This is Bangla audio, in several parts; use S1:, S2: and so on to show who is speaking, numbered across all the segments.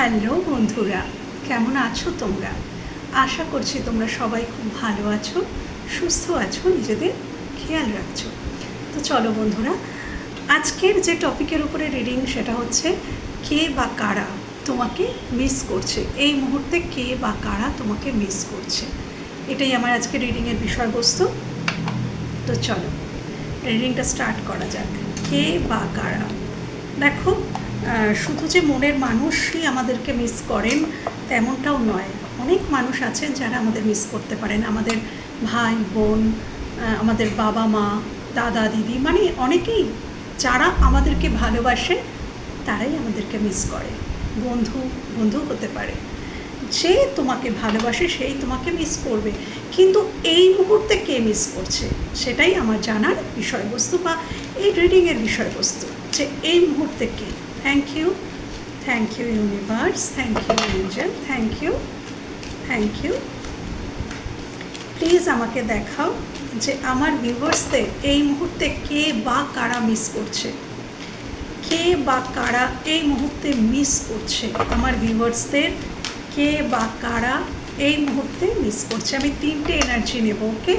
S1: হ্যালো বন্ধুরা, কেমন আছো তোমরা? আশা করছি তোমরা সবাই খুব ভালো আছো, সুস্থ আছো, নিজেদের খেয়াল রাখছো। তো চলো বন্ধুরা, আজকের যে টপিকের উপরে রিডিং সেটা হচ্ছে কে বা কারা তোমাকে মিস করছে, এই মুহূর্তে কে বা কারা তোমাকে মিস করছে, এটাই আমার আজকের রিডিংয়ের বিষয়বস্তু। তো চলো রিডিংটা স্টার্ট করা যাক। কে বা কারা? দেখো, শুধু যে মনের মানুষই আমাদেরকে মিস করেন তেমনটাও নয়। অনেক মানুষ আছেন যারা আমাদের মিস করতে পারেন, আমাদের ভাই বোন, আমাদের বাবা মা, দাদা দিদি, মানে অনেকেই যারা আমাদেরকে ভালোবাসে তারাই আমাদেরকে মিস করে। বন্ধু হতে পারে, যে তোমাকে ভালোবাসে সেই তোমাকে মিস করবে, কিন্তু এই মুহূর্তে কে মিস করছে সেটাই আমার জানার বিষয়বস্তু বা এই রিডিংয়ের বিষয়বস্তু, যে এই মুহূর্তে কে। Thank you universe, thank you angel, thank you. Please আমাকে দেখাও যে আমার ভিউয়ার্সদের এই মুহূর্তে কে বা কারা মিস করছে, কে বা কারা এই মুহূর্তে মিস করছে আমার ভিউয়ার্সদের, কে বা কারা এই মুহূর্তে মিস করছে। আমি তিনটে এনার্জি নেব, ওকে?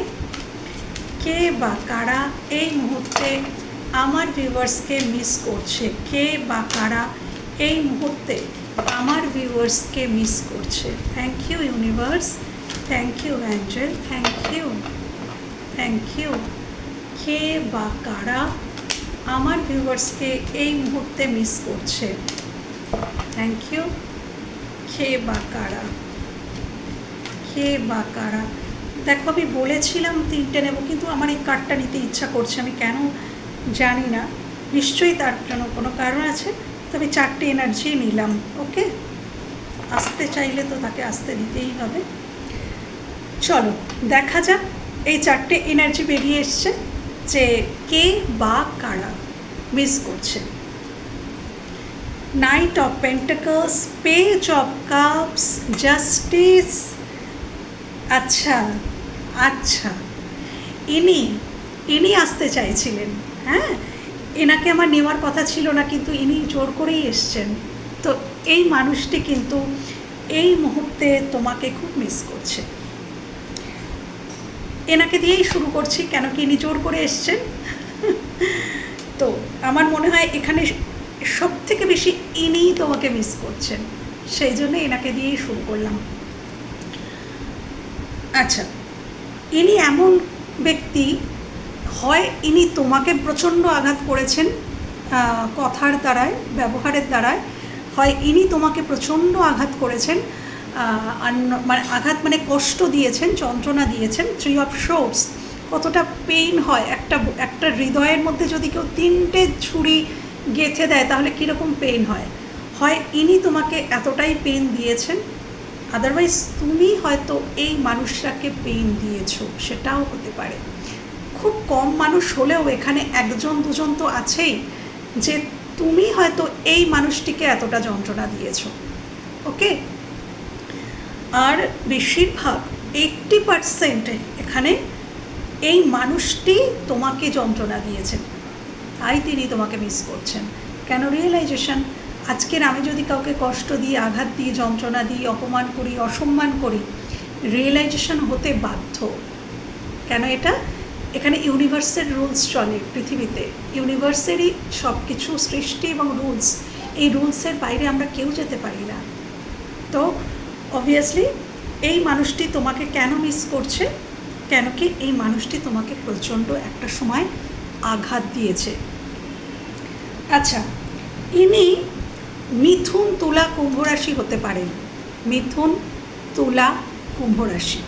S1: কে বা কারা এই মুহূর্তে আমার ভিউয়ার্সকে মিস করছে, কে বা কারা এই মুহূর্তে আমার ভিউয়ার্সকে মিস করছে। Thank you universe, thank you angel, thank you. কে বা কারা আমার ভিউয়ার্সকে এই মুহূর্তে মিস করছে? Thank you. কে বা কারা, কে বা কারা? দেখো, আমি বলেছিলাম তিনটে নেব, কিন্তু আমার এই কার্ডটা নিতে ইচ্ছা করছে, আমি কেন জানি না, নিশ্চয়ই তার জন্য কোনো কারণ আছে। তবে চারটে এনার্জি নিলাম, ওকে? আসতে চাইলে তো তাকে আসতে দিতেই হবে। চলো দেখা যাক, এই চারটে এনার্জি বেরিয়ে এসছে যে কে বা কারা মিস করছে। Night of pentacles, page of cups, justice. আচ্ছা, ইনি আসতে চাইছিলেন। হ্যাঁ, এনাকে আমার নেওয়ার কথা ছিল না, কিন্তু ইনি জোর করেই এসছেন। তো এই মানুষটি কিন্তু এই মুহূর্তে তোমাকে খুব মিস করছে। এনাকে দিয়েই শুরু করছি, কেন কি ইনি জোর করে এসছেন। তো আমার মনে হয় এখানে সব থেকে বেশি ইনিই তোমাকে মিস করছেন, সেই জন্য এনাকে দিয়েই শুরু করলাম। আচ্ছা, ইনি এমন ব্যক্তি, হয় ইনি তোমাকে প্রচণ্ড আঘাত করেছেন কথার দ্বারায়, ব্যবহারের দ্বারায়, হয় ইনি তোমাকে প্রচণ্ড আঘাত করেছেন, মানে আঘাত মানে কষ্ট দিয়েছেন, যন্ত্রণা দিয়েছেন। 3 of Swords, কতটা পেইন হয় একটা হৃদয়ের মধ্যে যদি কেউ 3টে ছুরি গেঁথে দেয় তাহলে কীরকম পেইন হয়। হয় ইনি তোমাকে এতটাই পেইন দিয়েছেন, আদারওয়াইজ তুমি হয়তো এই মানুষটাকে পেইন দিয়েছো, সেটাও হতে পারে। খুব কম মানুষ হলেও এখানে 1-2জন তো আছেই যে তুমি হয়তো এই মানুষটিকে এতটা যন্ত্রণা দিয়েছো, ওকে? আর বেশিরভাগ 80% এখানে এই মানুষটি তোমাকে যন্ত্রণা দিয়েছেন, তাই তিনি তোমাকে মিস করছেন। কেন? রিয়েলাইজেশন। আজকের আমি যদি কাউকে কষ্ট দিই, আঘাত দিই, যন্ত্রণা দিই, অপমান করি, অসম্মান করি, রিয়েলাইজেশন হতে বাধ্য। কেন? এখানে ইউনিভার্সের রুলস চলে পৃথিবীতে, ইউনিভার্সেরই সব কিছু সৃষ্টি এবং রুলস, এই রুলসের বাইরে আমরা কেউ যেতে পারি না। তো অবভিয়াসলি এই মানুষটি তোমাকে কেন মিস করছে? কেন কি এই মানুষটি তোমাকে প্রচণ্ড একটা সময় আঘাত দিয়েছে। আচ্ছা, ইনি মিথুন, তুলা, কুম্ভ রাশি হতে পারেন, মিথুন, তুলা, কুম্ভ রাশি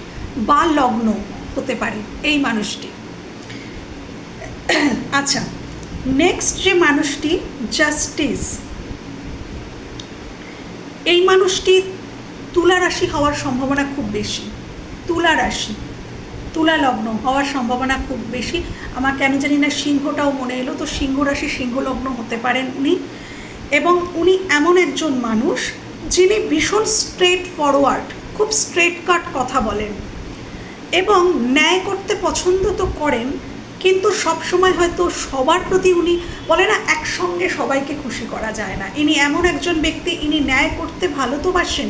S1: বা লগ্ন হতে পারে এই মানুষটি। আচ্ছা, নেক্সট যে মানুষটি, জাস্টিস, এই মানুষটি তুলা রাশি হওয়ার সম্ভাবনা খুব বেশি, তুলা রাশি, তুলা লগ্ন হওয়ার সম্ভাবনা খুব বেশি। আমার কেন জানি না সিংহটাও মনে এলো, তো সিংহ রাশি, সিংহ লগ্ন হতে পারেন উনি। এবং উনি এমন একজন মানুষ যিনি ভীষণ স্ট্রেট ফরওয়ার্ড, খুব স্ট্রেট কাট কথা বলেন এবং ন্যায় করতে পছন্দ তো করেন, কিন্তু সব সময় হয়তো সবার প্রতি উনি বলে না একসঙ্গে সবাইকে খুশি করা যায় না। ইনি এমন একজন ব্যক্তি, ইনি ন্যায় করতে ভালো তো বাসেন,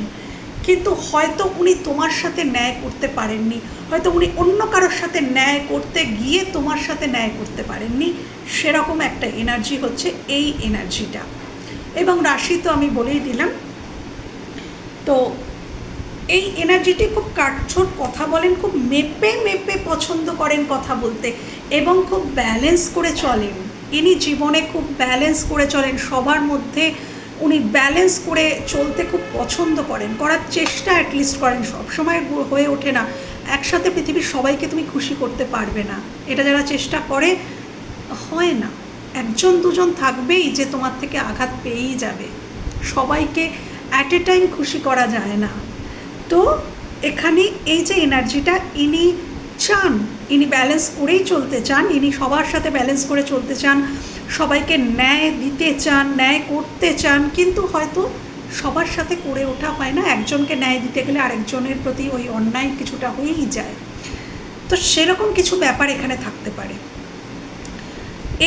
S1: কিন্তু হয়তো উনি তোমার সাথে ন্যায় করতে পারেননি, হয়তো উনি অন্য কারোর সাথে ন্যায় করতে গিয়ে তোমার সাথে ন্যায় করতে পারেননি। সেরকম একটা এনার্জি হচ্ছে এই এনার্জিটা। এবং রাশি তো আমি বলেই দিলাম। তো এই এনার্জিটি খুব কাটছট কথা বলেন, খুব মেপে মেপে পছন্দ করেন কথা বলতে, এবং খুব ব্যালেন্স করে চলেন। ইনি জীবনে খুব ব্যালেন্স করে চলেন, সবার মধ্যে উনি ব্যালেন্স করে চলতে খুব পছন্দ করেন, করার চেষ্টা অ্যাটলিস্ট করেন। সবসময় হয়ে ওঠে না, একসাথে পৃথিবীর সবাইকে তুমি খুশি করতে পারবে না, এটা যারা চেষ্টা করে হয় না। একজন দুজন থাকবেই যে তোমার থেকে আঘাত পেয়েই যাবে, সবাইকে অ্যাট এ টাইম খুশি করা যায় না। তো এখানে এই যে এনার্জিটা ইনি চান, ইনি ব্যালেন্স করেই চলতে চান, ইনি সবার সাথে ব্যালেন্স করে চলতে চান, সবাইকে ন্যায় দিতে চান, ন্যায় করতে চান, কিন্তু হয়তো সবার সাথে করে ওঠা হয় না। একজনকে ন্যায় দিতে গেলে আরেকজনের প্রতি ওই অন্যায় কিছুটা হয়েই যায়। তো সেরকম কিছু ব্যাপার এখানে থাকতে পারে।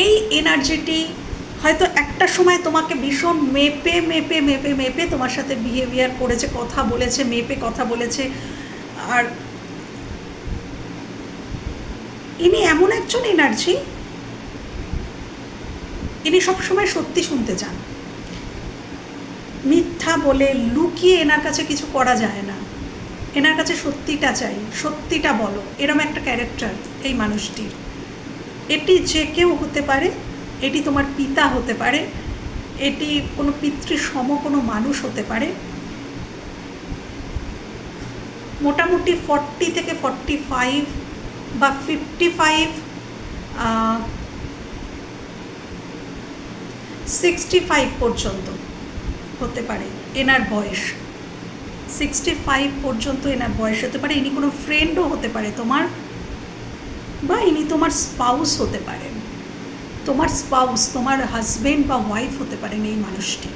S1: এই এনার্জিটি হয়তো একটা সময় তোমাকে ভীষণ মেপে মেপে মেপে মেপে তোমার সাথে বিহেভিয়ার করেছে, কথা বলেছে, মেপে কথা বলেছে। আর ইনি এমন একজন এনার্জি, ইনি সবসময় সত্যি শুনতে চান। মিথ্যা বলে লুকিয়ে এনার কাছে কিছু করা যায় না, এনার কাছে সত্যিটা চাই, সত্যিটা বলো, এরম একটা ক্যারেক্টার এই মানুষটির। এটি যে কেউ হতে পারে, এটি তোমার পিতা হতে পারে, এটি কোনো পিতৃসম কোনো মানুষ হতে পারে। মোটামুটি 40 থেকে 45 বা 55, 65 পর্যন্ত হতে পারে এনার বয়স। 65 পর্যন্ত এনার বয়স হতে পারে। ইনি কোনো ফ্রেন্ডও হতে পারে তোমার, বা ইনি তোমার স্পাউস হতে পারেন, তোমার স্পাউস, তোমার হাজব্যান্ড বা ওয়াইফ হতে পারেন এই মানুষটি।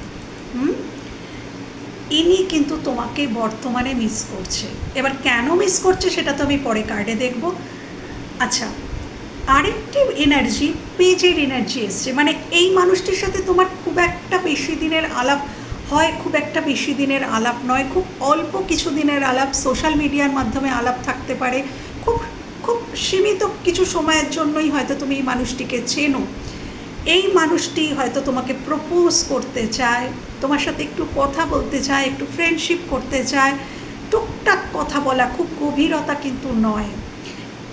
S1: ইনি কিন্তু তোমাকে বর্তমানে মিস করছে। এবার কেন মিস করছে সেটা তো আমি পরে কার্ডে দেখব। আচ্ছা, আরেকটি এনার্জি, পেজের এনার্জি এসছে, মানে এই মানুষটির সাথে তোমার খুব একটা বেশি দিনের আলাপ হয়, খুব একটা বেশি দিনের আলাপ নয়, খুব অল্প কিছু দিনের আলাপ, সোশ্যাল মিডিয়ার মাধ্যমে আলাপ থাকতে পারে, খুব খুব সীমিত কিছু সময়ের জন্যই হয়তো তুমি এই মানুষটিকে চেনো। এই মানুষটি হয়তো তোমাকে প্রপোজ করতে চায়, তোমার সাথে একটু কথা বলতে চায়, একটু ফ্রেন্ডশিপ করতে চায়, টুকটাক কথা বলা, খুব গভীরতা কিন্তু নয়।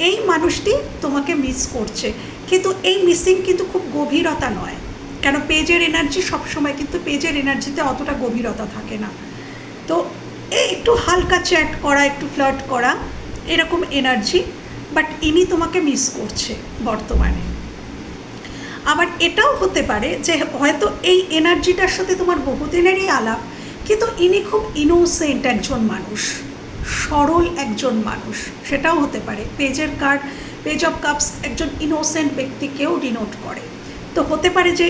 S1: এই মানুষটি তোমাকে মিস করছে, কিন্তু এই মিসিং কিন্তু খুব গভীরতা নয়। কেন, পেজের এনার্জি সবসময় কিন্তু পেজের এনার্জিতে অতটা গভীরতা থাকে না। তো এই একটু হালকা চ্যাট করা, একটু ফ্লার্ট করা, এরকম এনার্জি। বাট ইনি তোমাকে মিস করছে বর্তমানে। আবার এটাও হতে পারে যে হয়তো এই এনার্জিটার সাথে তোমার বহুদিনেরই আলাপ, কিন্তু ইনি খুব ইনোসেন্ট একজন মানুষ, সরল একজন মানুষ, সেটাও হতে পারে। পেজের কার্ড, পেজ অফ কাপস একজন ইনোসেন্ট ব্যক্তিকেও ডিনোট করে। তো হতে পারে যে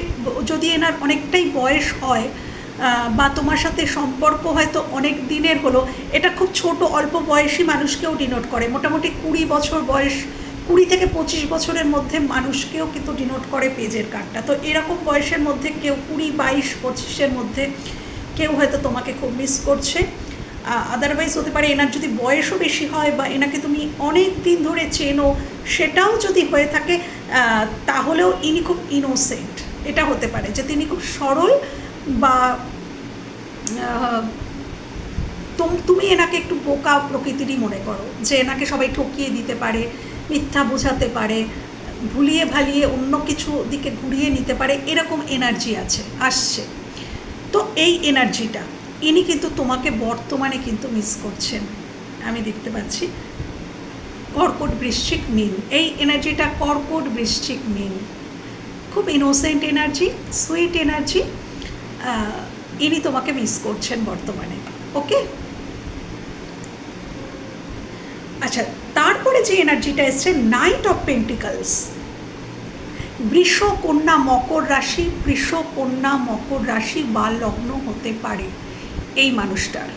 S1: যদি এনার অনেকটাই বয়স হয় বা তোমার সাথে সম্পর্ক হয়তো অনেক দিনের হলো, এটা খুব ছোট অল্প বয়সী মানুষকেও ডিনোট করে। মোটামুটি 20 বছর বয়স, 20 থেকে 25 বছরের মধ্যে মানুষকেও কিন্তু ডিনোট করে পেজের কার্ডটা। তো এরকম বয়সের মধ্যে কেউ 20, 22, 25-এর মধ্যে কেউ হয়তো তোমাকে খুব মিস করছে। আদারওয়াইজ হতে পারে এনার যদি বয়সও বেশি হয় বা এনাকে তুমি অনেক দিন ধরে চেনো, সেটাও যদি হয়ে থাকে তাহলেও ইনি খুব ইনোসেন্ট। এটা হতে পারে যে তিনি খুব সরল, বা তুমি এনাকে একটু বোকা প্রকৃতিরই মনে করো, যে এনাকে সবাই ঠকিয়ে দিতে পারে, মিথ্যা বোঝাতে পারে, ভুলিয়ে ভালিয়ে অন্য কিছু দিকে ঘুরিয়ে নিতে পারে, এরকম এনার্জি আসছে। তো এই এনার্জিটা ইনি কিন্তু তোমাকে বর্তমানে কিন্তু মিস করছেন, আমি দেখতে পাচ্ছি। কর্কট, বৃশ্চিক, মীন, এই এনার্জিটা কর্কট, বৃশ্চিক, মীন, খুব ইনোসেন্ট এনার্জি, সুইট এনার্জি। ইনি তোমাকে মিস করছেন বর্তমানে। ওকে, আচ্ছা, তারপরে যে এনার্জিটা এসছে, নাইট অফ পেন্টিকলস, বৃষ, কন্যা, মকর রাশি, বৃষ, কন্যা, মকর রাশি বা লগ্ন হতে পারে এই মানুষটার।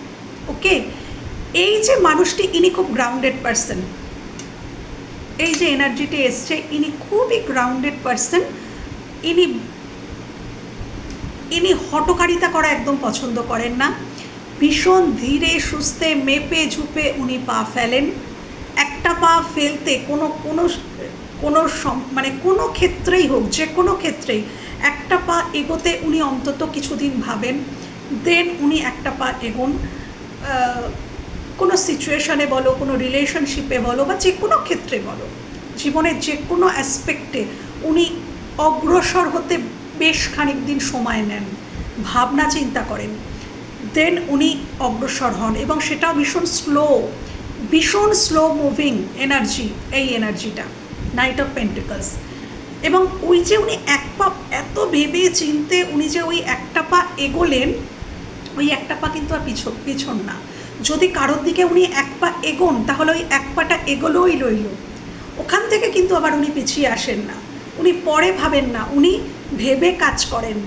S1: ওকে, এই যে মানুষটি, ইনি খুব গ্রাউন্ডেড পারসন, এই যে এনার্জিটি এসছে, ইনি খুবই গ্রাউন্ডেড পারসন। ইনি হটকারিতা করা একদম পছন্দ করেন না। ভীষণ ধীরে সুস্থে মেপে ঝুপে উনি পা ফেলেন। একটা পা ফেলতে মানে কোনো ক্ষেত্রেই হোক, যে কোনো ক্ষেত্রেই একটা পা এগোতে উনি অন্তত কিছুদিন ভাবেন, দেন উনি একটা পা এগোন। কোনো সিচুয়েশনে বলো, কোনো রিলেশনশিপে বলো, বা যে কোনো ক্ষেত্রে বলো, জীবনের যে কোনো অ্যাসপেক্টে উনি অগ্রসর হতে বেশ খানিক দিন সময় নেন, ভাবনা চিন্তা করেন, দেন উনি অগ্রসর হন। এবং সেটাও ভীষণ স্লো মুভিং এনার্জি, এই এনার্জিটা নাইট অফ পেন্টিকলস। এবং ওই যে উনি এক পা এত ভেবে চিনতে উনি যে ওই একটা পা এগোলেন, ওই একটা পা কিন্তু আর পিছন না। যদি কারোর দিকে উনি এক পা এগোন, তাহলে ওই এক পাটা এগোলোই রইল, ওখান থেকে কিন্তু আবার উনি পিছিয়ে আসেন না। উনি পরে ভাবেন না, উনি ভেবে কাজ করেন।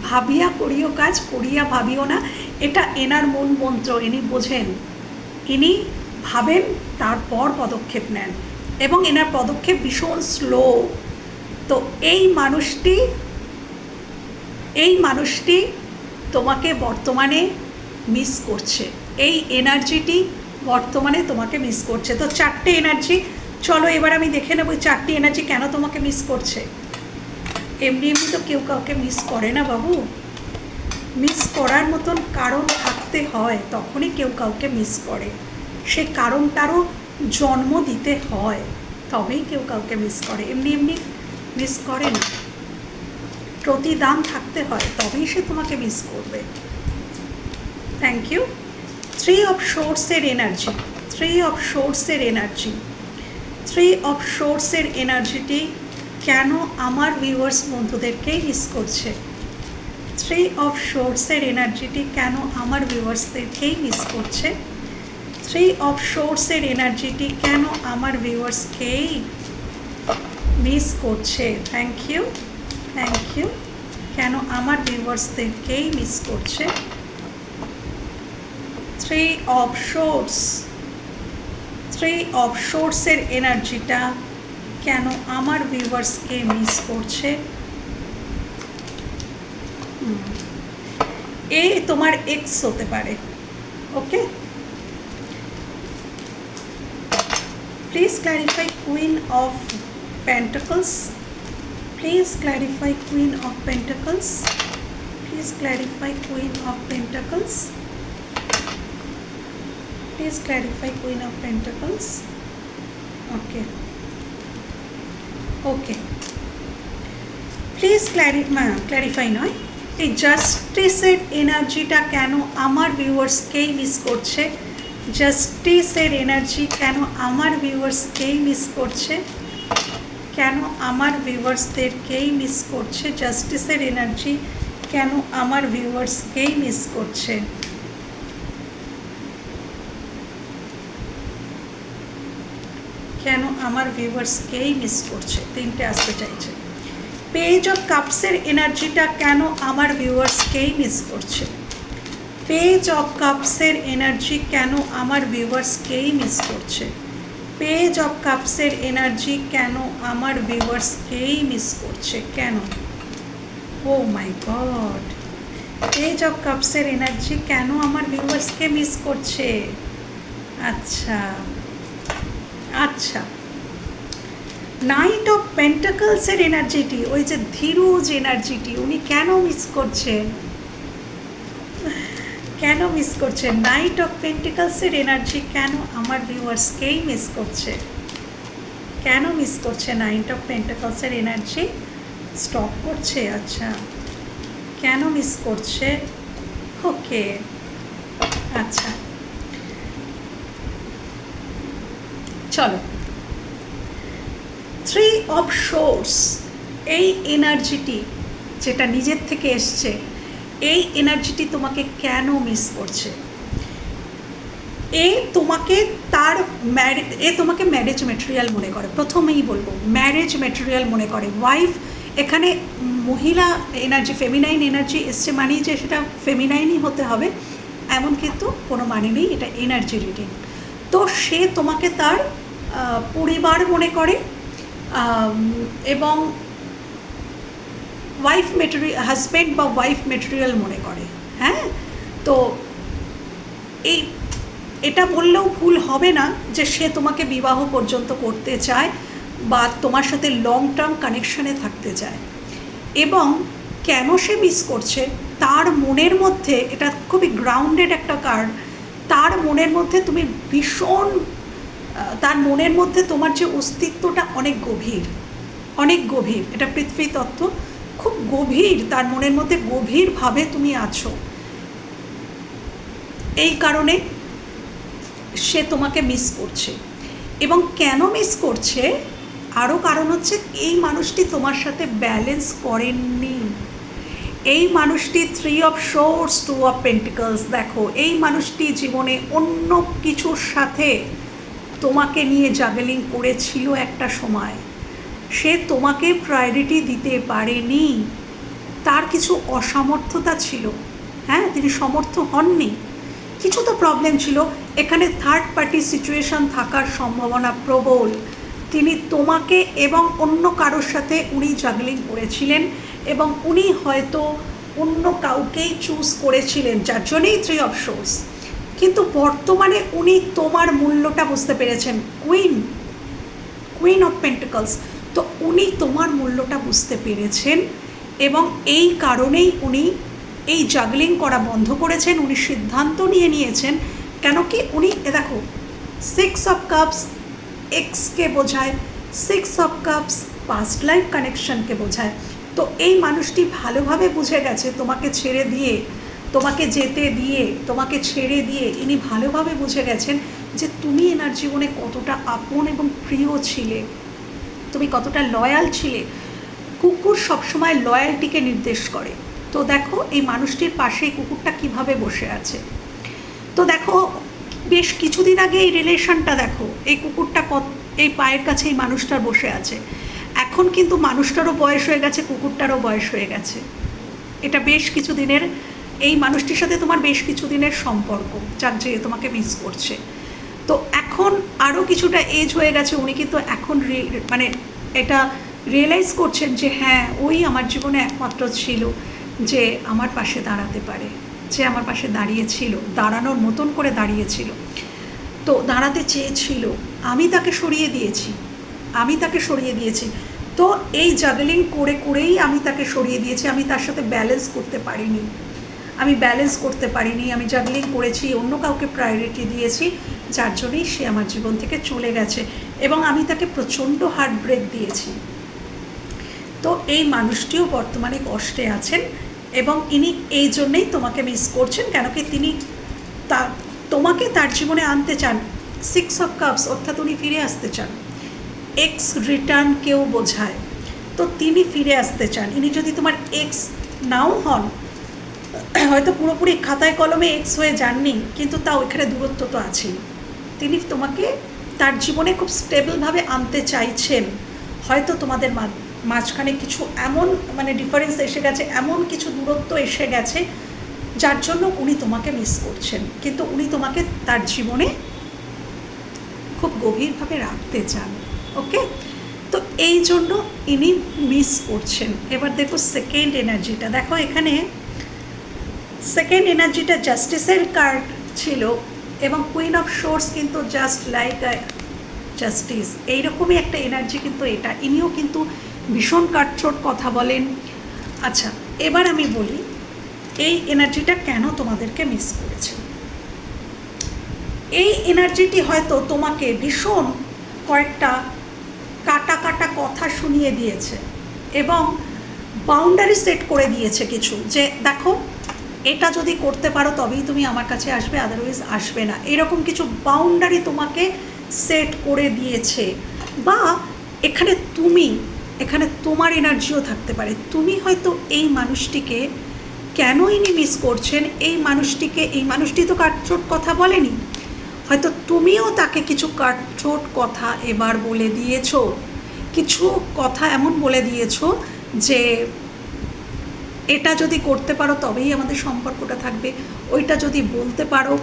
S1: ভাবিয়া করিও কাজ, করিয়া ভাবিও না, এটা এনার মূল মন্ত্র। ইনি বোঝেন, ইনি ভাবেন, তারপর পদক্ষেপ নেন, এবং এনার পদক্ষেপ ভীষণ স্লো। তো এই মানুষটি তোমাকে বর্তমানে মিস করছে, এই এনার্জিটি বর্তমানে তোমাকে মিস করছে। তো 4টে এনার্জি, চলো এবার আমি দেখে নেব 4টি এনার্জি কেন তোমাকে মিস করছে। এমনি তো কেউ কাউকে মিস করে না বাবু, মিস করার মতন কারণ থাকতে হয়, তখনই কেউ কাউকে মিস করে। সে কারণটারও জন্ম দিতে হয়, তবেই কেউ কাউকে মিস করে। এমনি মিস করে না, প্রতিদান থাকতে হয়, তবেই সে তোমাকে মিস করবে। Thank you. 3 অফ সোর্সের এনার্জি, 3 অফ সোর্সের এনার্জিটি কেন আমার ভিউয়ার্স বন্ধুদেরকেই মিস করছে। 3 অফ সোর্সের এনার্জিটি কেন আমার ভিউয়ার্সদেরকেই মিস করছে। 3 অফ সোর্সের এনার্জিটি কেন আমার ভিউয়ার্সকেই মিস করছে। Thank you. কেন আমার ভিউয়ার্সদেরকেই মিস করছে। 3 অফ সোর্স, 3 অফ সোর্সের এনার্জিটা কেন আমার ভিউয়ার্সকে মিস করছে। এই তোমার এক্স হতে পারে, okay. Please clarify Queen of Pentacles, please clarify Queen of Pentacles, please clarify Queen of Pentacles, please clarify Queen of Pentacles. Okay okay, please clarify নয়, এই জাস্টিসের এনার্জিটা কেন আমার ভিউয়ার্সকেই মিস করছে। জাস্টিসের এনার্জি কেন আমার ভিউয়ার্সকেই মিস করছে, কেন আমার ভিউয়ার্সদেরকেই মিস করছে। জাস্টিসের এনার্জি কেন আমার ভিউয়ার্সকেই মিস করছে। কেন আমার ভিউয়ার্সকেই মিস করছে, 3টে আসতে চাইছে। পেজ অফ কাপসের এনার্জিটা কেন আমার ভিউয়ার্সকেই মিস করছে। পেজ অফ কাপসের এনার্জি কেন আমার ভিউয়ার্সকেই মিস করছে। পেজ অফ কাপসের এনার্জি কেন আমার ভিউয়ার্সকেই মিস করছে, কেন। ও মাই গড, পেজ অফ কাপসের এনার্জি কেন আমার ভিউয়ার্সকে মিস করছে। আচ্ছা আচ্ছা, নাইট অফ পেন্টাকলসের এনার্জিটি, ওই যে ধীরুজ এনার্জিটি, উনি কেন মিস করছেন, কেন মিস করছেন। নাইট অফ পেন্টিকলসের এনার্জি কেন আমার ভিউয়ার্সকেই মিস করছে, কেন মিস করছে। নাইট অফ পেন্টিকলসের এনার্জি স্টপ করছে, আচ্ছা কেন মিস করছে। ওকে আচ্ছা, চলো 3 অফ সোর্স, এই এনার্জিটি যেটা নিজের থেকে এসছে, এই এনার্জিটি তোমাকে কেন মিস করছে। তোমাকে ম্যারেজ মেটেরিয়াল মনে করে, প্রথমেই বলবো ম্যারেজ মেটেরিয়াল মনে করে। ওয়াইফ, এখানে মহিলা এনার্জি, ফেমিনাইন এনার্জি এসছে মানেই যে সেটা ফেমিনাইনই হতে হবে এমন কিন্তু কোনো মানে নেই, এটা এনার্জি রিডিং। তো সে তোমাকে তার পরিবার মনে করে, এবং ওয়াইফ মেটেরিয়াল, হাজব্যান্ড বা ওয়াইফ মেটেরিয়াল মনে করে। হ্যাঁ, তো এটা বললেও ভুল হবে না যে সে তোমাকে বিবাহ পর্যন্ত করতে চায় বা তোমার সাথে লং টার্ম কানেকশানে থাকতে চায়। এবং কেন সে মিস করছে, তার মনের মধ্যে, এটা খুবই গ্রাউন্ডেড একটা কার্ড, তার মনের মধ্যে তুমি ভীষণ, তার মনের মধ্যে তোমার যে অস্তিত্বটা অনেক গভীর, অনেক গভীর, এটা পৃথিবী তত্ত্ব, খুব গভীর, তার মনের মধ্যে গভীরভাবে তুমি আছো। এই কারণে সে তোমাকে মিস করছে। এবং কেন মিস করছে, আরও কারণ হচ্ছে এই মানুষটি তোমার সাথে ব্যালেন্স করেননি। এই মানুষটি 3 অফ সোর্স 2 অফ পেন্টিকলস, দেখো এই মানুষটি জীবনে অন্য কিছুর সাথে তোমাকে নিয়ে জাগলিং করেছিল একটা সময়, সে তোমাকে প্রায়োরিটি দিতে পারেনি, তার কিছু অসামর্থ্যতা ছিল। হ্যাঁ, তিনি সমর্থ হননি, কিছু তো প্রবলেম ছিল। এখানে থার্ড পার্টি সিচুয়েশন থাকার সম্ভাবনা প্রবল। তিনি তোমাকে এবং অন্য কারোর সাথে উনি জাগলিং করেছিলেন, এবং উনি হয়তো অন্য কাউকেই চুজ করেছিলেন, যার জন্যই 3 অফ সোর্স। কিন্তু বর্তমানে উনি তোমার মূল্যটা বুঝতে পেরেছেন, কুইন অফ পেন্টিকলস। তো উনি তোমার মূল্যটা বুঝতে পেরেছেন, এবং এই কারণেই উনি এই জাগলিং করা বন্ধ করেছেন। উনি সিদ্ধান্ত নিয়েছেন, কেন কি উনি দেখো 6 অফ কাপস এক্সকে বোঝায়, 6 অফ কাপস পাস্ট লাইফ কানেকশনকে বোঝায়। তো এই মানুষটি ভালোভাবে বুঝে গেছে, তোমাকে ছেড়ে দিয়ে, তোমাকে যেতে দিয়ে, তোমাকে ছেড়ে দিয়ে ইনি ভালোভাবে বুঝে গেছেন যে তুমি এনার জীবনে কতটা আপন এবং প্রিয় ছিলে, তুমি কতটা লয়াল ছিলে। কুকুর সবসময় লয়ালটিকে নির্দেশ করে। তো দেখো এই মানুষটির পাশে এই কুকুরটা কীভাবে বসে আছে। তো দেখো বেশ কিছুদিন আগে এই রিলেশনটা, দেখো এই কুকুরটা এই পায়ের কাছে এই মানুষটার বসে আছে। এখন কিন্তু মানুষটারও বয়স হয়ে গেছে, কুকুরটারও বয়স হয়ে গেছে। এটা বেশ কিছু দিনের, এই মানুষটির সাথে তোমার বেশ কিছু দিনের সম্পর্ক, যার যে তোমাকে মিস করছে। তো এখন আরও কিছুটা এজ হয়ে গেছে, উনি কিন্তু এখন মানে এটা রিয়েলাইজ করছেন যে হ্যাঁ, ওই আমার জীবনে একমাত্র ছিল যে আমার পাশে দাঁড়াতে পারে, যে আমার পাশে দাঁড়িয়েছিল, দাঁড়ানোর মতন করে দাঁড়িয়েছিল। তো দাঁড়াতে চেয়েছিল, আমি তাকে সরিয়ে দিয়েছি। তো এই জাগলিং করেই আমি তাকে সরিয়ে দিয়েছি। আমি তার সাথে ব্যালেন্স করতে পারিনি, আমি জাগলিং করেছি, অন্য কাউকে প্রায়োরিটি দিয়েছি, যার জন্যই সে আমার জীবন থেকে চলে গেছে, এবং আমি তাকে প্রচণ্ড হার্ট ব্রেক দিয়েছি। তো এই মানুষটিও বর্তমানে কষ্টে আছেন, এবং ইনি এই জন্যেই তোমাকে মিস করছেন, কেন কি তিনি তোমাকে তার জীবনে আনতে চান। 6 অফ কাপস, অর্থাৎ উনি ফিরে আসতে চান। এক্স রিটার্ন কেউ বোঝায়, তো তিনি ফিরে আসতে চান। ইনি যদি তোমার এক্স নাও হন, হয়তো পুরোপুরি খাতায় কলমে এক্স হয়ে যাননি, কিন্তু তাও এখানে দূরত্ব তো আছেই। তিনি তোমাকে তার জীবনে খুব স্টেবলভাবে আনতে চাইছেন। হয়তো তোমাদের মাঝখানে কিছু এমন মানে ডিফারেন্স এসে গেছে, এমন কিছু দূরত্ব এসে গেছে, যার জন্য উনি তোমাকে মিস করছেন, কিন্তু উনি তোমাকে তার জীবনে খুব গভীরভাবে রাখতে চান। ওকে, তো এই জন্য ইনি মিস করছেন। এবার দেখো সেকেন্ড এনার্জিটা, দেখো এখানে সেকেন্ড এনার্জিটা জাস্টিসের কার্ড ছিল, এবং কুইন অফ সোর্স কিন্তু জাস্ট লাইক জাস্টিস, এইরকমই একটা এনার্জি কিন্তু এটা। ইনিও কিন্তু ভীষণ কাটছট কথা বলেন। আচ্ছা, এবার আমি বলি এই এনার্জিটা কেন তোমাদেরকে মিস করেছে। এই এনার্জিটি হয়তো তোমাকে ভীষণ কয়েকটা কাটা কথা শুনিয়ে দিয়েছে, এবং বাউন্ডারি সেট করে দিয়েছে কিছু, যে দেখো এটা যদি করতে পারো তবেই তুমি আমার কাছে আসবে, আদারওয়াইজ আসবে না, এরকম কিছু বাউন্ডারি তোমাকে সেট করে দিয়েছে। বা এখানে তোমার এনার্জিও থাকতে পারে। তুমি হয়তো এই মানুষটিকে, কেন ইনি মিস করছেন এই মানুষটি তো কাটছট কথা বলেনি, হয়তো তুমিও তাকে কিছু কাটছট কথা এবার বলে দিয়েছো, কিছু কথা এমন বলে দিয়েছো যে এটা যদি করতে পারো তবেই আমাদের সম্পর্কটা থাকবে, ওইটা যদি বলতে পারো,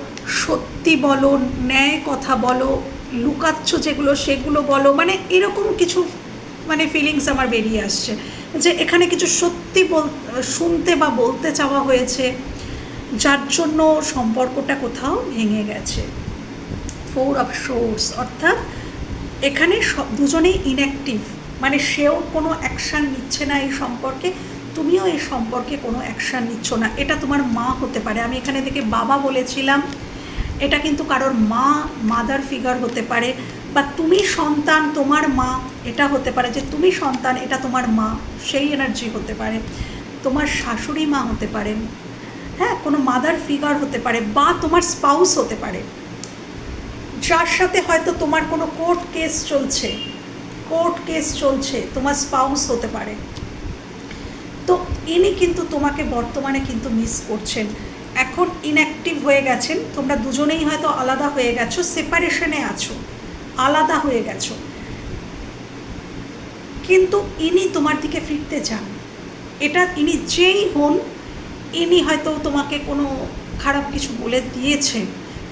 S1: সত্যি বলো, ন্যায় কথা বলো, লুকাচ্ছ যেগুলো সেগুলো বলো, মানে এরকম কিছু মানে ফিলিংস আমার বেরিয়ে আসছে যে এখানে কিছু সত্যি শুনতে বা বলতে চাওয়া হয়েছে, যার জন্য সম্পর্কটা কোথাও ভেঙে গেছে। 4 অফ সোর্স, অর্থাৎ এখানে দুজনেই ইনঅ্যাক্টিভ, মানে সেও কোনো অ্যাকশান নিচ্ছে না এই সম্পর্কে, তুমিও এই সম্পর্কে কোনো অ্যাকশান নিচ্ছ না। এটা তোমার মা হতে পারে, আমি এখানে থেকে বাবা বলেছিলাম, এটা কিন্তু কারোর মা, মাদার ফিগার হতে পারে, বা তুমি সন্তান তোমার মা, এটা হতে পারে যে তুমি সন্তান এটা তোমার মা, সেই এনার্জি হতে পারে, তোমার শাশুড়ি মা হতে পারেন, হ্যাঁ, কোনো মাদার ফিগার হতে পারে, বা তোমার স্পাউস হতে পারে, যার সাথে হয়তো তোমার কোনো কোর্ট কেস চলছে, তোমার স্পাউস হতে পারে। তো ইনি কিন্তু তোমাকে বর্তমানে কিন্তু মিস করছেন, এখন ইনঅ্যাক্টিভ হয়ে গেছেন, তোমরা দুজনেই হয়তো আলাদা হয়ে গেছো, সেপারেশনে আছো, আলাদা হয়ে গেছো, কিন্তু ইনি তোমার দিকে ফিরতে চান। এটা ইনি যেই হন, ইনি হয়তো তোমাকে কোনো খারাপ কিছু বলে দিয়েছেন,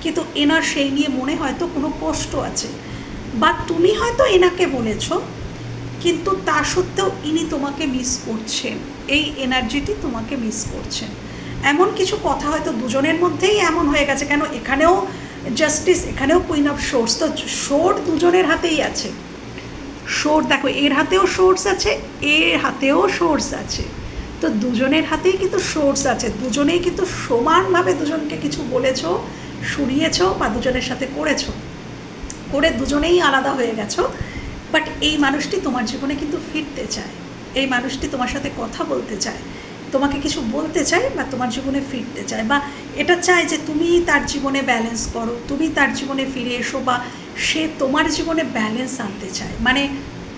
S1: কিন্তু এনার সেই নিয়ে মনে হয়তো কোনো কষ্ট আছে, বা তুমি হয়তো এনাকে বলেছ, কিন্তু তা সত্ত্বেও ইনি তোমাকে মিস করছেন, এই এনার্জিটি তোমাকে মিস করছেন। এমন কিছু কথা হয়তো দুজনের মধ্যেই এমন হয়ে গেছে, কেন এখানেও জাস্টিস, এখানেও কুইন অফ সোর্স, তো সোর্ড দুজনের হাতেই আছে। সোর্ড দেখো, এর হাতেও সোর্স আছে, এর হাতেও সোর্স আছে, তো দুজনের হাতেই কিন্তু সোর্স আছে, দুজনেই কিন্তু সমানভাবে দুজনকে কিছু বলেছো, শুনিয়েছো, বা দুজনের সাথে করেছো, করে দুজনেই আলাদা হয়ে গেছো। বাট এই মানুষটি তোমার জীবনে কিন্তু ফিরতে চায়, এই মানুষটি তোমার সাথে কথা বলতে চায়, তোমাকে কিছু বলতে চায়, বা তোমার জীবনে ফিরতে চায়, বা এটা চায় যে তুমি তার জীবনে ব্যালেন্স করো, তুমি তার জীবনে ফিরে এসো, বা সে তোমার জীবনে ব্যালেন্স আনতে চায়, মানে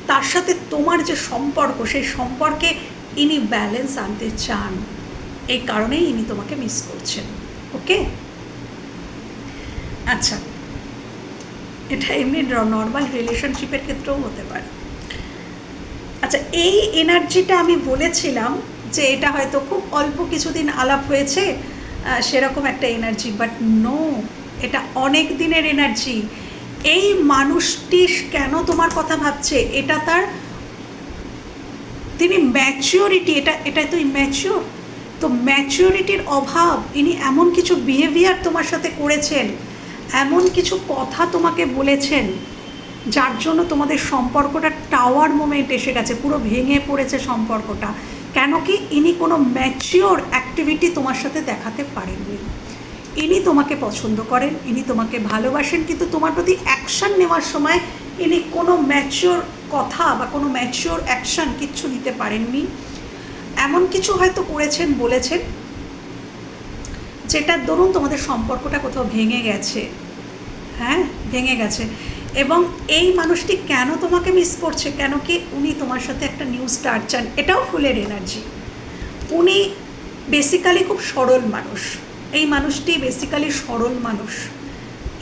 S1: তার সাথে তোমার যে সম্পর্ক, সেই সম্পর্কে ইনি ব্যালেন্স আনতে চান, এই কারণেই ইনি তোমাকে মিস করছেন। ওকে, আচ্ছা, এটা এমনি নর্মাল রিলেশনশিপের ক্ষেত্রেও হতে পারে। আচ্ছা, এই এনার্জিটা আমি বলেছিলাম যে এটা হয়তো খুব অল্প কিছুদিন আলাপ হয়েছে, সেরকম একটা এনার্জি, বাট নো, এটা অনেক দিনের এনার্জি। এই মানুষটি কেন তোমার কথা ভাবছে, এটা তার, তিনি ম্যাচিওরিটি, এটা তো ইম্যাচিওর, তো ম্যাচিওরিটির অভাব, ইনি এমন কিছু বিহেভিয়ার তোমার সাথে করেছেন, এমন কিছু কথা তোমাকে বলেছেন, যার জন্য তোমাদের সম্পর্কটা টাওয়ার মোমেন্ট এসে গেছে, পুরো ভেঙে পড়েছে সম্পর্কটা। কেন কি, ইনি কোনো ম্যাচিওর অ্যাক্টিভিটি তোমার সাথে দেখাতে পারেননি। ইনি তোমাকে পছন্দ করেন, ইনি তোমাকে ভালোবাসেন, কিন্তু তোমার প্রতি অ্যাকশান নেওয়ার সময় ইনি কোনো ম্যাচিওর কথা বা কোনো ম্যাচিওর অ্যাকশান কিচ্ছু নিতে পারেননি। এমন কিছু হয়তো করেছেন, বলেছেন, যেটার দরুন তোমাদের সম্পর্কটা কোথাও ভেঙে গেছে, হ্যাঁ, ভেঙে গেছে। এবং এই মানুষটি কেন তোমাকে মিস করছে, কেন কি, উনি তোমার সাথে একটা নিউ স্টার্ট চান, এটাও ফুলের এনার্জি। উনি বেসিক্যালি খুব সরল মানুষ, এই মানুষটি বেসিক্যালি সরল মানুষ,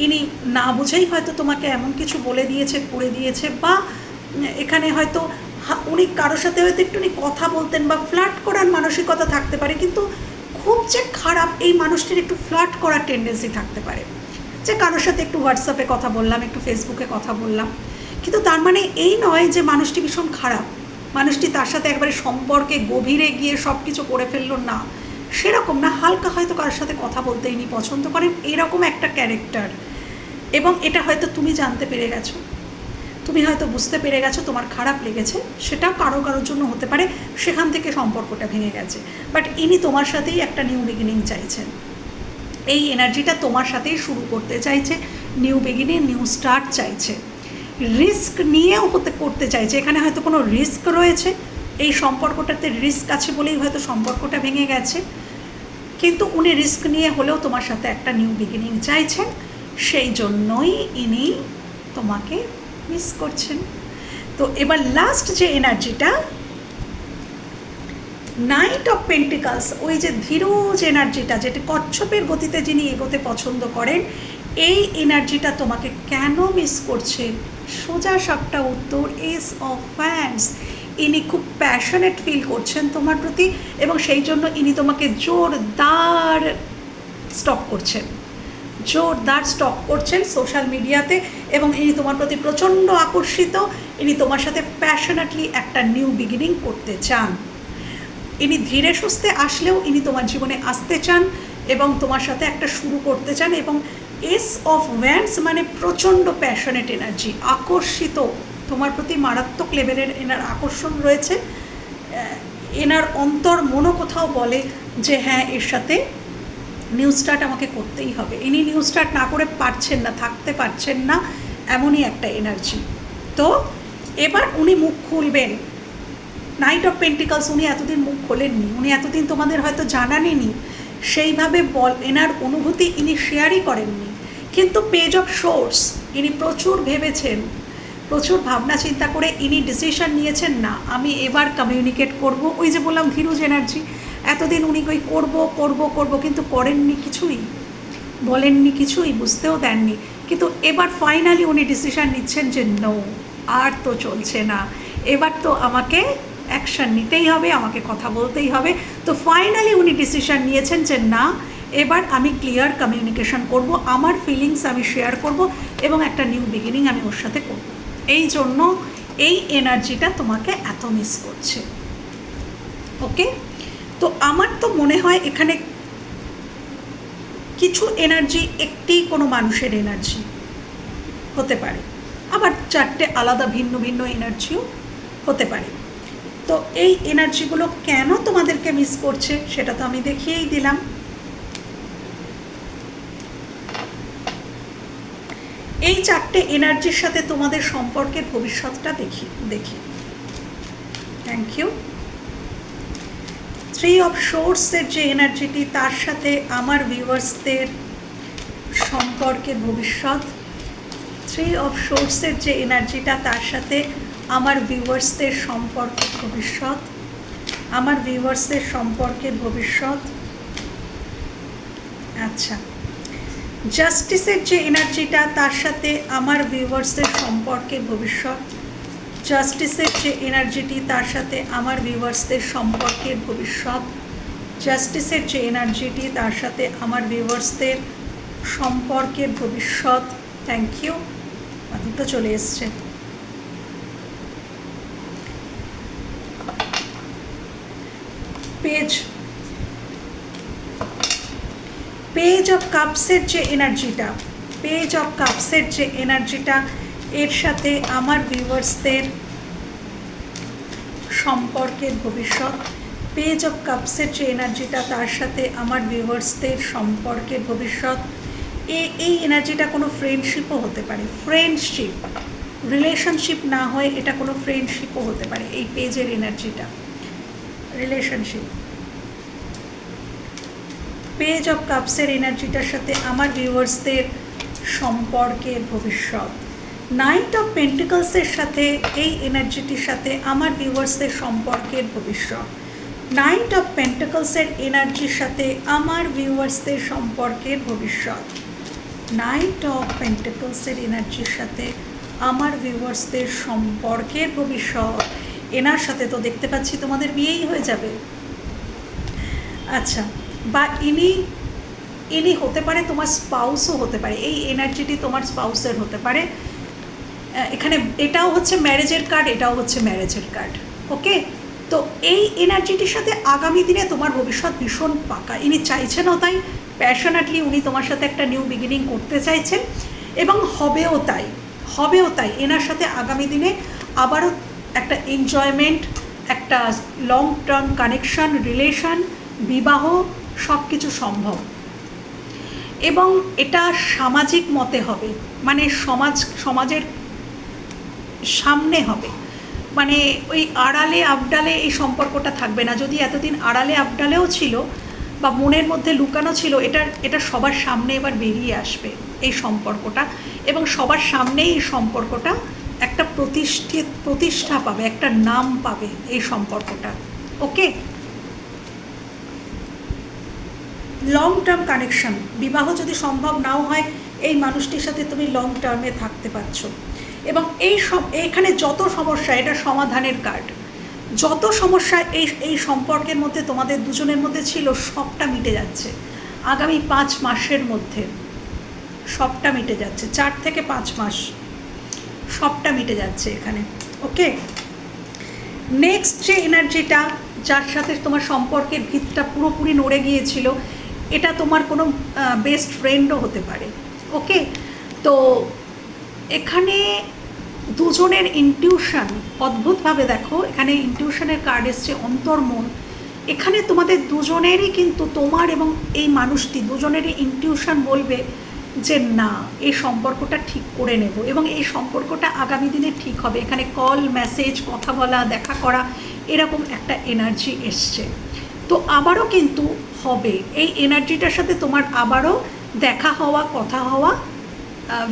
S1: ইনি না বুঝেই হয়তো তোমাকে এমন কিছু বলে দিয়েছে, করে দিয়েছে, বা এখানে হয়তো উনি কারোর সাথে হয়তো একটুখানি কথা বলতেন, বা ফ্লার্ট করার মানসিকতা থাকতে পারে, কিন্তু খুব যে খারাপ, এই মানুষটির একটু ফ্লার্ট করার টেন্ডেন্সি থাকতে পারে, যে কারোর সাথে একটু হোয়াটসঅ্যাপে কথা বললাম, একটু ফেসবুকে কথা বললাম, কিন্তু তার মানে এই নয় যে মানুষটি ভীষণ খারাপ, মানুষটি তার সাথে একবারে সম্পর্কে গভীরে গিয়ে সব কিছু করে ফেললো, না, সেরকম না, হালকা হয়তো কারোর সাথে কথা বলতে ইনি পছন্দ করেন, এরকম একটা ক্যারেক্টার। এবং এটা হয়তো তুমি জানতে পেরে গেছো, তুমি হয়তো বুঝতে পেরে গেছো, তোমার খারাপ লেগেছে, সেটাও কারোর জন্য হতে পারে, সেখান থেকে সম্পর্কটা ভেঙে গেছে। বাট ইনি তোমার সাথেই একটা নিউ বিগিনিং চাইছেন, এই এনার্জিটা তোমার সাথেই শুরু করতে চাইছে, নিউ বিগিনিং, নিউ স্টার্ট চাইছে, রিস্ক নিয়েও করতে চাইছে। এখানে হয়তো কোনো রিস্ক রয়েছে, এই সম্পর্কটাতে রিস্ক আছে বলেই হয়তো সম্পর্কটা ভেঙে গেছে, কিন্তু উনি রিস্ক নিয়ে হলেও তোমার সাথে একটা নিউ বিগিনিং চাইছেন, সেই জন্যই ইনি তোমাকে মিস করছেন। তো এবার লাস্ট যে এনার্জিটা, নাইট অফ পেন্টিকালস, ওই যে ধীরজ এনার্জিটা, যেটা কচ্ছপের গতিতে যিনি এগোতে পছন্দ করেন, এই এনার্জিটা তোমাকে কেন মিস করছে, সোজা সাপটা উত্তর, এস অফ ফ্যান্স। ইনি খুব প্যাশনেট ফিল করছেন তোমার প্রতি, এবং সেই জন্য ইনি তোমাকে জোরদার স্টপ করছেন, জোরদার স্টক করছেন সোশ্যাল মিডিয়াতে, এবং ইনি তোমার প্রতি প্রচণ্ড আকর্ষিত। ইনি তোমার সাথে প্যাশনেটলি একটা নিউ বিগিনিং করতে চান। ইনি ধীরে সুস্থে আসলেও ইনি তোমার জীবনে আসতে চান এবং তোমার সাথে একটা শুরু করতে চান। এবং এস অফ ওয়ান্ডস মানে প্রচণ্ড প্যাশনেট এনার্জি, আকর্ষিত, তোমার প্রতি মারাত্মক লেভেলের এনার আকর্ষণ রয়েছে। এনার অন্তর মনো কোথাও বলে যে হ্যাঁ, এর সাথে নিউ স্টার্ট আমাকে করতেই হবে। ইনি নিউ স্টার্ট না করে পারছেন না, থাকতে পারছেন না, এমনই একটা এনার্জি। তো এবার উনি মুখ খুলবেন। নাইট অফ পেন্টিকলস, উনি এতদিন মুখ খোলেননি, উনি এতদিন তোমাদের হয়তো জানাননি, সেইভাবে এনার অনুভূতি ইনি শেয়ারই করেননি। কিন্তু পেজ অফ সোর্স, ইনি প্রচুর ভেবেছেন, প্রচুর ভাবনা চিন্তা করে ইনি ডিসিশন নিয়েছেন, না আমি এবার কমিউনিকেট করব। ওই যে বললাম ধীরুজ এনার্জি, এতদিন উনি ওই করবো করবো করবো কিন্তু করেননি কিছুই, বলেননি কিছুই, বুঝতেও দেননি। কিন্তু এবার ফাইনালি উনি ডিসিশন নিচ্ছেন যে নো, আর তো চলছে না, এবার তো আমাকে অ্যাকশান নিতেই হবে, আমাকে কথা বলতেই হবে। তো ফাইনালি উনি ডিসিশন নিয়েছেন যে না, এবার আমি ক্লিয়ার কমিউনিকেশন করব, আমার ফিলিংস আমি শেয়ার করব এবং একটা নিউ বিগিনিং আমি ওর সাথে করব। এই জন্য এই এনার্জিটা তোমাকে এত মিস করছে। ওকে, তো আমার তো মনে হয় এখানে কিছু এনার্জি একটি কোনো মানুষের এনার্জি হতে পারে, আবার চারটে আলাদা ভিন্ন ভিন্ন এনার্জিও হতে পারে। তো এই এনার্জিগুলো কেন তোমাদেরকে মিস করছে সেটা তো আমি দেখিয়েই দিলাম। এই চারটে এনার্জির সাথে তোমাদের সম্পর্কের ভবিষ্যৎটা দেখি। Thank you. থ্রি অফ সোর্সের যে এনার্জিটি, তার সাথে আমার ভিউয়ার্সদের সম্পর্কের ভবিষ্যৎ। থ্রি অফ সোর্সের যে এনার্জিটা, তার সাথে আমার ভিউয়ার্সদের সম্পর্কের ভবিষ্যৎ, আমার ভিউয়ার্সদের সম্পর্কের ভবিষ্যৎ। আচ্ছা, জাস্টিসের যে এনার্জিটা, তার সাথে আমার ভিউয়ার্সদের সম্পর্কের ভবিষ্যৎ। জাস্টিসের যে এনার্জিটি, তার সাথে আমার ভিউয়ার্সদের সম্পর্কের ভবিষ্যৎ। জাস্টিসের যে এনার্জিটি, তার সাথে আমার ভিউয়ার্সদের সম্পর্কের ভবিষ্যৎ। থ্যাংক ইউ, দুটো চলে এসছে। পেজ অফ কাপসের যে এনার্জিটা, পেজ অফ কাপসের যে এনার্জিটা, এর সাথে আমার ভিউয়ার্সদের সম্পর্কের ভবিষ্যৎ। পেজ অফ কাপসের যে এনার্জিটা, তার সাথে আমার ভিউয়ার্সদের সম্পর্কের ভবিষ্যৎ। এই এনার্জিটা কোনো ফ্রেন্ডশিপও হতে পারে, ফ্রেন্ডশিপ, রিলেশনশিপ না হয়ে এটা কোনো ফ্রেন্ডশিপও হতে পারে। এই পেজের এনার্জিটা রিলেশনশিপ। পেজ অফ কাপসের এনার্জিটার সাথে আমার ভিউয়ার্সদের সম্পর্কের ভবিষ্যৎ। নাইট অফ পেন্টিকলসের সাথে এই এনার্জিটির সাথে আমার ভিউয়ার্সদের সম্পর্কের ভবিষ্যৎ। নাইট অফ পেন্টিকলসের এনার্জির সাথে আমার ভিউয়ার্সদের সম্পর্কের ভবিষ্যৎ। নাইট অফ পেন্টিকলসের এনার্জির সাথে আমার ভিউয়ার্সদের সম্পর্কের ভবিষ্যৎ। এনার সাথে তো দেখতে পাচ্ছি তোমাদের বিয়েই হয়ে যাবে। আচ্ছা, বা ইনি হতে পারে তোমার স্পাউসও হতে পারে, এই এনার্জিটি তোমার স্পাউসের হতে পারে। এখানে এটাও হচ্ছে ম্যারেজের কার্ড, এটাও হচ্ছে ম্যারেজের কার্ড। ওকে, তো এই এনার্জিটির সাথে আগামী দিনে তোমার ভবিষ্যৎ ভীষণ পাকা। ইনি চাইছেনও তাই, প্যাশনেটলি উনি তোমার সাথে একটা নিউ বিগিনিং করতে চাইছেন এবং হবেও তাই। এনার সাথে আগামী দিনে আবারও একটা এনজয়মেন্ট, একটা লং টার্ম কানেকশন, রিলেশন, বিবাহ সব কিছু সম্ভব। এবং এটা সামাজিক মতে হবে, মানে সমাজের সামনে হবে, মানে ওই আড়ালে আবডালে এই সম্পর্কটা থাকবে না। যদি এতদিন আড়ালে আবডালেও ছিল বা মনের মধ্যে লুকানো ছিল, এটা সবার সামনে এবার বেরিয়ে আসবে এই সম্পর্কটা, এবং সবার সামনে এই সম্পর্কটা একটা প্রতিষ্ঠা পাবে, একটা নাম পাবে এই সম্পর্কটা। ওকে, লং টার্ম কানেকশন, বিবাহ যদি সম্ভব নাও হয়, এই মানুষটির সাথে তুমি লং টার্মে থাকতে পারছো। এবং এইখানে যত সমস্যা, এটা সমাধানের কার্ড, যত সমস্যা এই সম্পর্কের মধ্যে তোমাদের দুজনের মধ্যে ছিল, সবটা মিটে যাচ্ছে আগামী 5 মাসের মধ্যে। সবটা মিটে যাচ্ছে, 4 থেকে 5 মাস সবটা মিটে যাচ্ছে এখানে। ওকে, নেক্সট যে এনার্জিটা, যার সাথে তোমার সম্পর্কের ভিতটা পুরোপুরি নড়ে গিয়েছিল, এটা তোমার কোনো বেস্ট ফ্রেন্ডও হতে পারে। ওকে, তো এখানে দুজনের ইনটিউশন অদ্ভুতভাবে, দেখো এখানে ইনটিউশনের কার্ড এসছে অন্তর্মন। এখানে তোমাদের দুজনেরই কিন্তু, তোমার এবং এই মানুষটি দুজনেরই ইনটিউশন বলবে যে না, এই সম্পর্কটা ঠিক করে নেব এবং এই সম্পর্কটা আগামী দিনে ঠিক হবে। এখানে কল, মেসেজ, কথা বলা, দেখা করা, এরকম একটা এনার্জি এসছে। তো আবারও কিন্তু হবে, এই এনার্জিটার সাথে তোমার আবারও দেখা হওয়া, কথা হওয়া,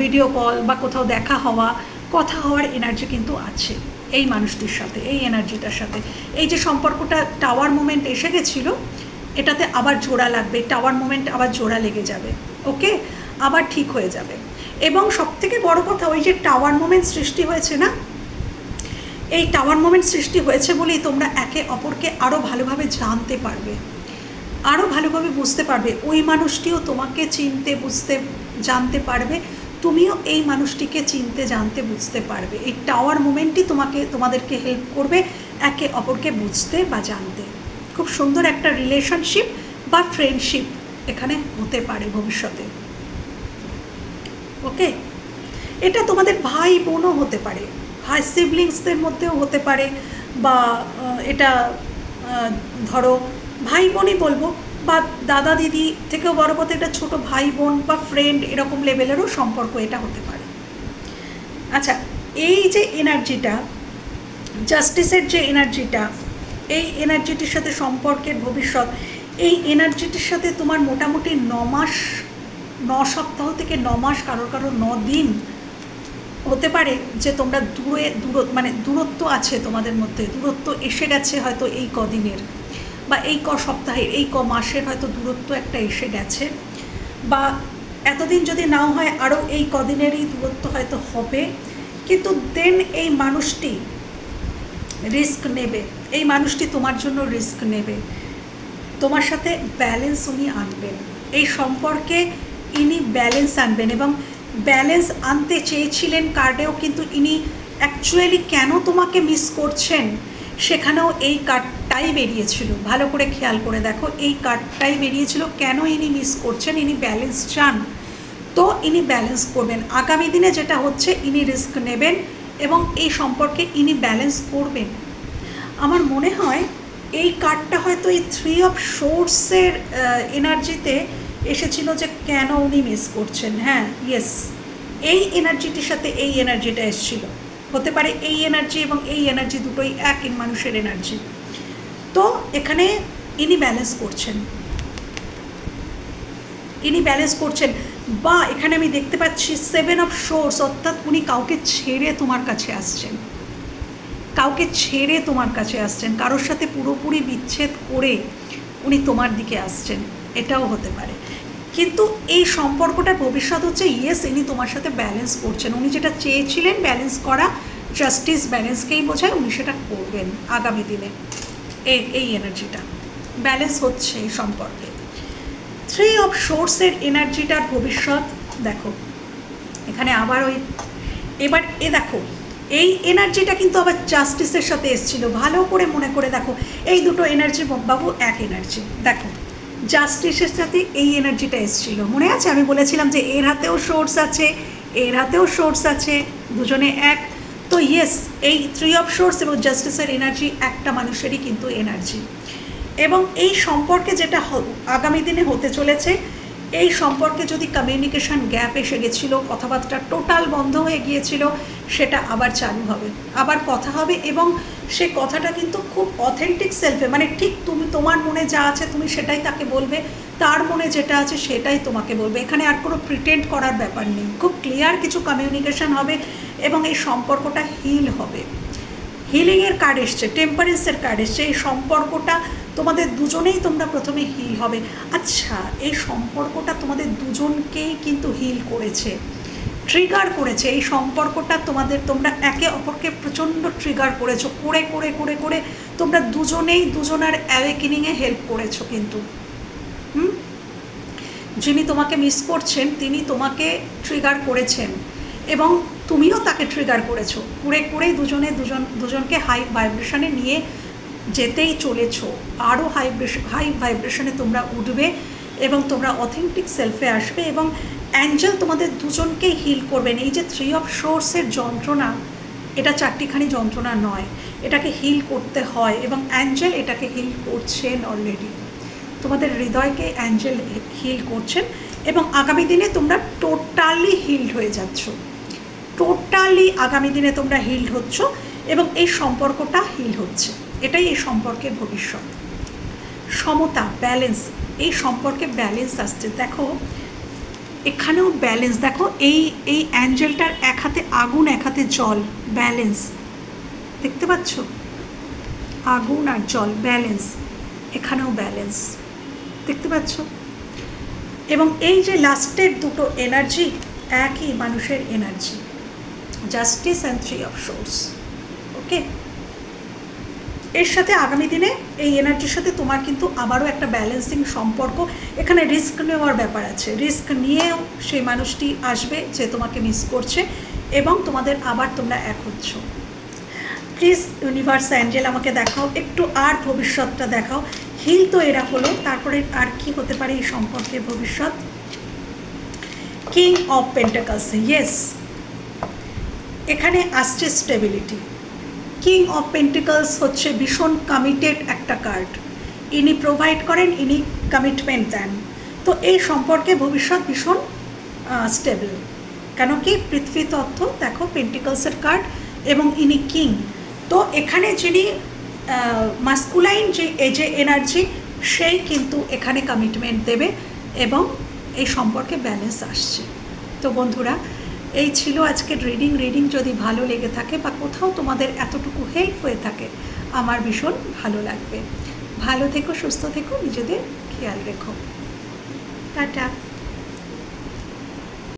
S1: ভিডিও কল বা কোথাও দেখা হওয়া, কথা হওয়ার এনার্জি কিন্তু আছে এই মানুষটির সাথে, এই এনার্জিটার সাথে। এই যে সম্পর্কটা টাওয়ার মোমেন্ট এসে গেছিলো, এটাতে আবার জোড়া লাগবে, টাওয়ার মোমেন্ট আবার জোড়া লেগে যাবে। ওকে, আবার ঠিক হয়ে যাবে। এবং সবথেকে বড় কথা, ওই যে টাওয়ার মোমেন্ট সৃষ্টি হয়েছে না, এই টাওয়ার মোমেন্ট সৃষ্টি হয়েছে বলেই তোমরা একে অপরকে আরও ভালোভাবে জানতে পারবে, আরও ভালোভাবে বুঝতে পারবে। ওই মানুষটিও তোমাকে চিনতে, বুঝতে, জানতে পারবে, তুমিও এই মানুষটিকে চিনতে, জানতে, বুঝতে পারবে। এই টাওয়ার মোমেন্টই তোমাদেরকে হেল্প করবে একে অপরকে বুঝতে বা জানতে। খুব সুন্দর একটা রিলেশনশিপ বা ফ্রেন্ডশিপ এখানে হতে পারে ভবিষ্যতে। ওকে, এটা তোমাদের ভাই বোনও হতে পারে, ভাই সিবলিংসদের মধ্যেও হতে পারে, বা এটা ধরো ভাই বোনই বলবো, বা দাদা দিদি থেকেও বড় কথা, এটা ছোটো ভাই বোন বা ফ্রেন্ড, এরকম লেভেলেরও সম্পর্ক এটা হতে পারে। আচ্ছা, এই যে এনার্জিটা, জাস্টিসের যে এনার্জিটা, এই এনার্জিটির সাথে সম্পর্কের ভবিষ্যৎ, এই এনার্জিটির সাথে তোমার মোটামুটি 9 সপ্তাহ থেকে 9 মাস, কারোর 9 দিন হতে পারে যে তোমরা দূরত্ব আছে তোমাদের মধ্যে, দূরত্ব এসে গেছে হয়তো এই কদিনের, বা এই সপ্তাহের, এই মাসের হয়তো দূরত্ব একটা এসে গেছে, বা এতদিন যদি নাও হয় আরও এই কদিনেরই দূরত্ব হয়তো হবে। কিন্তু দেন এই মানুষটি রিস্ক নেবে, এই মানুষটি তোমার জন্য রিস্ক নেবে, তোমার সাথে ব্যালেন্স উনি আনবেন, এই সম্পর্কে ইনি ব্যালেন্স আনবেন। এবং ব্যালেন্স আনতে চেয়েছিলেন কার্ডেও, কিন্তু ইনি অ্যাকচুয়ালি কেন তোমাকে মিস করছেন সেখানেও এই কার্ডটাই বেরিয়েছিল। ভালো করে খেয়াল করে দেখো, এই কার্ডটাই বেরিয়েছিল, কেন ইনি মিস করছেন, ইনি ব্যালেন্স চান। তো ইনি ব্যালেন্স করবেন আগামী দিনে, যেটা হচ্ছে ইনি রিস্ক নেবেন এবং এই সম্পর্কে ইনি ব্যালেন্স করবেন। আমার মনে হয় এই কার্ডটা হয়তো এই 3 অফ সোর্সের এনার্জিতে এসেছিল যে কেন উনি মিস করছেন। হ্যাঁ, ইয়েস, এই এনার্জিটির সাথে এই এনার্জিটা এসেছিল, হতে পারে এই এনার্জি এবং এই এনার্জি দুটোই এক মানুষের এনার্জি। তো এখানে ইনি ব্যালেন্স করছেন, ইনি ব্যালেন্স করছেন। বা এখানে আমি দেখতে পাচ্ছি 7 অফ সোর্স, অর্থাৎ উনি কাউকে ছেড়ে তোমার কাছে আসছেন, কাউকে ছেড়ে তোমার কাছে আসছেন, কারোর সাথে পুরোপুরি বিচ্ছেদ করে উনি তোমার দিকে আসছেন, এটাও হতে পারে। কিন্তু এই সম্পর্কটার ভবিষ্যৎ হচ্ছে ইয়েস, ইনি তোমার সাথে ব্যালেন্স করছেন, উনি যেটা চেয়েছিলেন ব্যালেন্স করা, জাস্টিস ব্যালেন্সকেই বোঝায়, উনি সেটা করবেন আগামী দিনে। এই এনার্জিটা ব্যালেন্স হচ্ছে এই সম্পর্কে। 3 অফ সোর্সের এনার্জিটার ভবিষ্যৎ দেখো, এখানে আবার এবার দেখো এই এনার্জিটা কিন্তু আবার জাস্টিসের সাথে এসেছিল। ভালো করে মনে করে দেখো, এই দুটো এনার্জি বাবু এক এনার্জি। দেখো, জাস্টিসের সাথে এই এনার্জিটা এসেছিল, মনে আছে আমি বলেছিলাম যে এর হাতেও সোর্স আছে, এর হাতেও সোর্স আছে, দুজনে এক। তো ইয়েস, এই 3 অফ সোর্স এবং জাস্টিসের এনার্জি একটা মানুষেরই কিন্তু এনার্জি। এবং এই সম্পর্কে যেটা আগামী দিনে হতে চলেছে, এই সম্পর্কে যদি কমিউনিকেশন গ্যাপ এসে গেছিলো, কথাবার্তা টোটাল বন্ধ হয়ে গিয়েছিল, সেটা আবার চালু হবে, আবার কথা হবে। এবং সে কথাটা কিন্তু খুব অথেন্টিক সেলফে, মানে ঠিক তোমার মনে যা আছে তুমি সেটাই তাকে বলবে, তার মনে যেটা আছে সেটাই তোমাকে বলবে। এখানে আর কোনো প্রিটেন্ড করার ব্যাপার নেই, খুব ক্লিয়ার কিছু কমিউনিকেশন হবে এবং এই সম্পর্কটা হিল হবে। হিলিংয়ের কার্ড এসছে, টেম্পারেন্সের কার্ড এসছে। এই সম্পর্কটা তোমাদের দুজনেই তোমরা প্রথমে হিল হবে। আচ্ছা, এই সম্পর্কটা তোমাদের দুজনকেই কিন্তু হিল করেছে, ট্রিগার করেছে। এই সম্পর্কটা তোমরা একে অপরকে প্রচণ্ড ট্রিগার করেছো, করে করে করে করে তোমরা দুজনেই দুজনার অ্যাওয়েকেনিংয়ে হেল্প করেছো কিন্তু। যিনি তোমাকে মিস করছেন তিনি তোমাকে ট্রিগার করেছেন এবং তুমিও তাকে ট্রিগার করেছো, করে দুজনকে হাই ভাইব্রেশনে নিয়ে যেতেই চলেছো। আরও হাই ভাইব্রেশনে তোমরা উঠবে এবং তোমরা অথেন্টিক সেলফে আসবে এবং অ্যাঞ্জেল তোমাদের দুজনকেই হিল করবেন। এই যে 3 অফ সোর্সের যন্ত্রণা, এটা চারটিখানি যন্ত্রণা নয়, এটাকে হিল করতে হয় এবং অ্যাঞ্জেল এটাকে হিল করছেন অলরেডি। তোমাদের হৃদয়কে অ্যাঞ্জেল হিল করছেন এবং আগামী দিনে তোমরা টোটালি হিলড হয়ে যাচ্ছ, টোটালি আগামী দিনে তোমরা হিলড হচ্ছ এবং এই সম্পর্কটা হিল হচ্ছে। এটাই এই সম্পর্কের ভবিষ্যৎ। সমতা, ব্যালেন্স, এই সম্পর্কে ব্যালেন্স আসছে। দেখো এখানেও ব্যালেন্স, দেখো এই অ্যাঞ্জেলটার এক হাতে আগুন এক হাতে জল, ব্যালেন্স দেখতে পাচ্ছ, আগুন আর জল ব্যালেন্স, এখানেও ব্যালেন্স দেখতে পাচ্ছ। এবং এই যে লাস্টের দুটো এনার্জি একই মানুষের energy, Justice and 3 of Swords. Okay, এর সাথে আগামী দিনে এই এনার্জির সাথে তোমার কিন্তু আবারও একটা ব্যালেন্সিং সম্পর্ক। এখানে রিস্ক নেওয়ার ব্যাপার আছে, রিস্ক নিয়েও সেই মানুষটি আসবে যে তোমাকে মিস করছে এবং তোমাদের আবার তোমরা এক হচ্ছ। প্লিজ ইউনিভার্স অ্যাঞ্জেল আমাকে দেখাও একটু আর ভবিষ্যৎটা দেখাও। হিল তো এরা হলো, তারপরে আর কি হতে পারে এই সম্পর্কের ভবিষ্যৎ? কিং অফ পেন্টাকলস, ইয়েস, এখানে আসছে স্টেবিলিটি। কিং অফ পেন্টিকলস হচ্ছে ভীষণ কমিটেড একটা কার্ড, ইনি প্রোভাইড করেন, ইনি কমিটমেন্ট দেন। তো এই সম্পর্কে ভবিষ্যৎ ভীষণ স্টেবল, কেন কি পৃথিবী তত্ত্ব দেখো পেন্টিকলসের কার্ড এবং ইনি কিং। তো এখানে যিনি মাস্কুলাইন যে এনার্জি সেই কিন্তু এখানে কমিটমেন্ট দেবে এবং এই সম্পর্কে ব্যালেন্স আসছে। তো বন্ধুরা এই ছিল আজকের রিডিং যদি ভালো লেগে থাকে বা কোথাও তোমাদের এতটুকু হেল্প হয়ে থাকে আমার ভীষণ ভালো লাগবে। ভালো থেকো, সুস্থ থেকো, নিজেদের খেয়াল রেখো, টাটা।